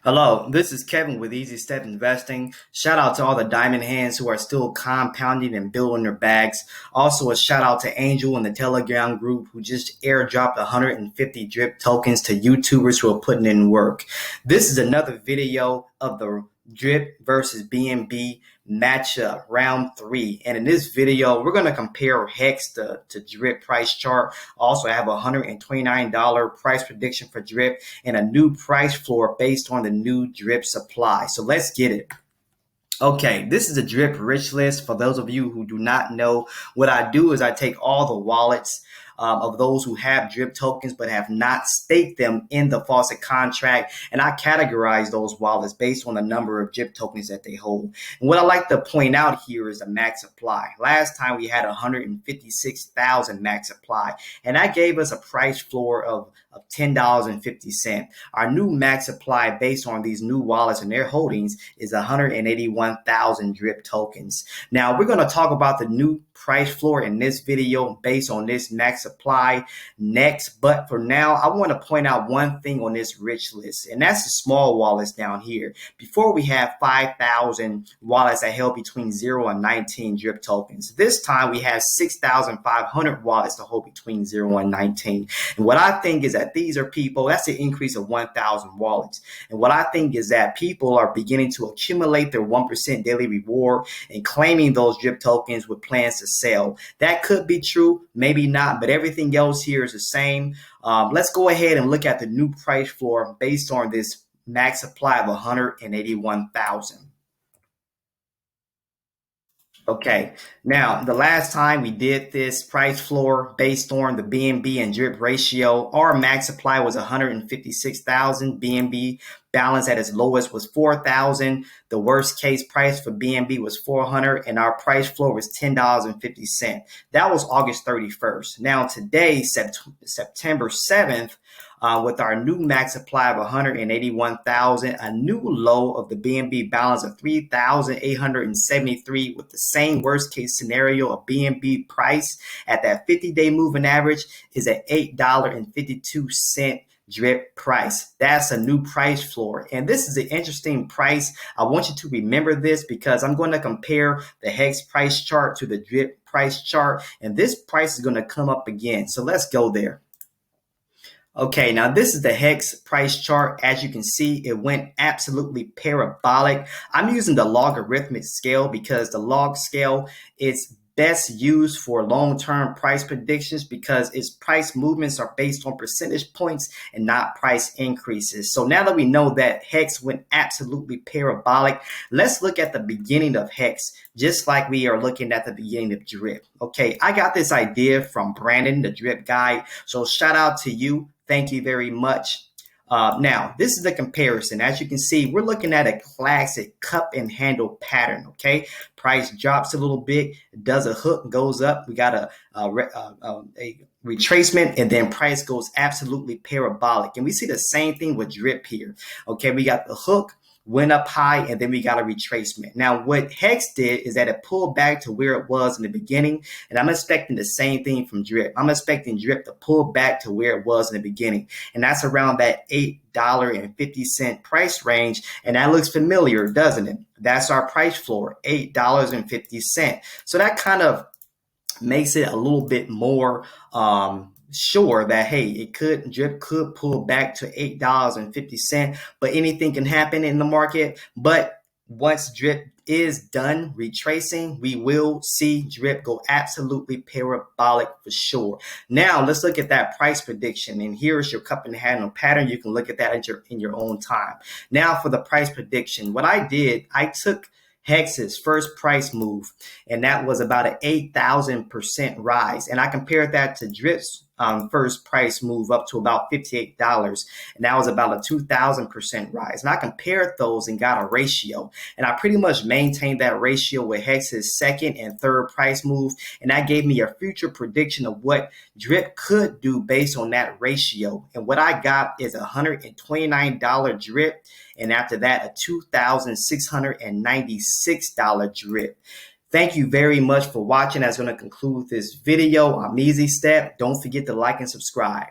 Hello, this is Kevin with Easy Step Investing. Shout out to all the diamond hands who are still compounding and building their bags. Also, a shout out to Angel in the Telegram group who just airdropped 150 drip tokens to YouTubers who are putting in work. This is another video of the drip versus BNB matchup round 3. And in this video, we're going to compare HEX to drip price chart. Also, I have a $129 price prediction for drip and a new price floor based on the new drip supply. So let's get it. Okay, this is a drip rich list. For those of you who do not know, what I do is I take all the wallets of those who have drip tokens but have not staked them in the faucet contract, and I categorize those wallets based on the number of drip tokens that they hold. And what I like to point out here is the max supply. Last time we had 156,000 max supply, and that gave us a price floor of $10.50. Our new max supply based on these new wallets and their holdings is 181,000 drip tokens. Now we're going to talk about the new price floor in this video based on this max supply next. But for now, I want to point out one thing on this rich list, and that's the small wallets down here. Before we had 5,000 wallets that held between 0 and 19 drip tokens. This time we have 6,500 wallets to hold between 0 and 19. And what I think is that these are people, that's an increase of 1,000 wallets. And what I think is that people are beginning to accumulate their 1% daily reward and claiming those drip tokens with plans to sell. That could be true, maybe not, but everything else here is the same. Let's go ahead and look at the new price floor based on this max supply of 181,000. Okay, now the last time we did this price floor based on the BNB and drip ratio, our max supply was 156,000. BNB balance at its lowest was 4,000. The worst case price for BNB was 400, and our price floor was $10.50. That was August 31st. Now today, September 7th, with our new max supply of 181,000, a new low of the BNB balance of 3,873 with the same worst case scenario of BNB price at that 50-day moving average is at $8.52 drip price. That's a new price floor. And this is an interesting price. I want you to remember this because I'm going to compare the HEX price chart to the drip price chart. And this price is going to come up again. So let's go there. Okay, now this is the HEX price chart. As you can see, it went absolutely parabolic. I'm using the logarithmic scale because the log scale is best used for long-term price predictions because its price movements are based on percentage points and not price increases. So now that we know that HEX went absolutely parabolic, let's look at the beginning of HEX, just like we are looking at the beginning of drip. Okay, I got this idea from Brandon, the drip guy. So shout out to you. Thank you very much. Now, this is the comparison. As you can see, we're looking at a classic cup and handle pattern, okay? Price drops a little bit, does a hook, goes up. We got a retracement, and then price goes absolutely parabolic. And we see the same thing with drip here, okay? We got the hook, went up high, and then we got a retracement. Now, what HEX did is that it pulled back to where it was in the beginning, and I'm expecting the same thing from drip. I'm expecting drip to pull back to where it was in the beginning, and that's around that $8.50 price range, and that looks familiar, doesn't it? That's our price floor, $8.50. So that kind of makes it a little bit more sure that, hey, drip could pull back to $8.50, but anything can happen in the market. But once drip is done retracing, we will see drip go absolutely parabolic for sure. Now let's look at that price prediction, and here's your cup and handle pattern. You can look at that in your own time. Now for the price prediction, what I did, I took HEX's first price move, and that was about an 8,000% rise. And I compared that to drip's first price move up to about $58, and that was about a 2,000% rise. And I compared those and got a ratio, and I pretty much maintained that ratio with HEX's second and third price move, and that gave me a future prediction of what drip could do based on that ratio. And what I got is $129 drip, and after that, a $2,696 drip. Thank you very much for watching. That's going to conclude this video. I'm Easy Step. Don't forget to like and subscribe.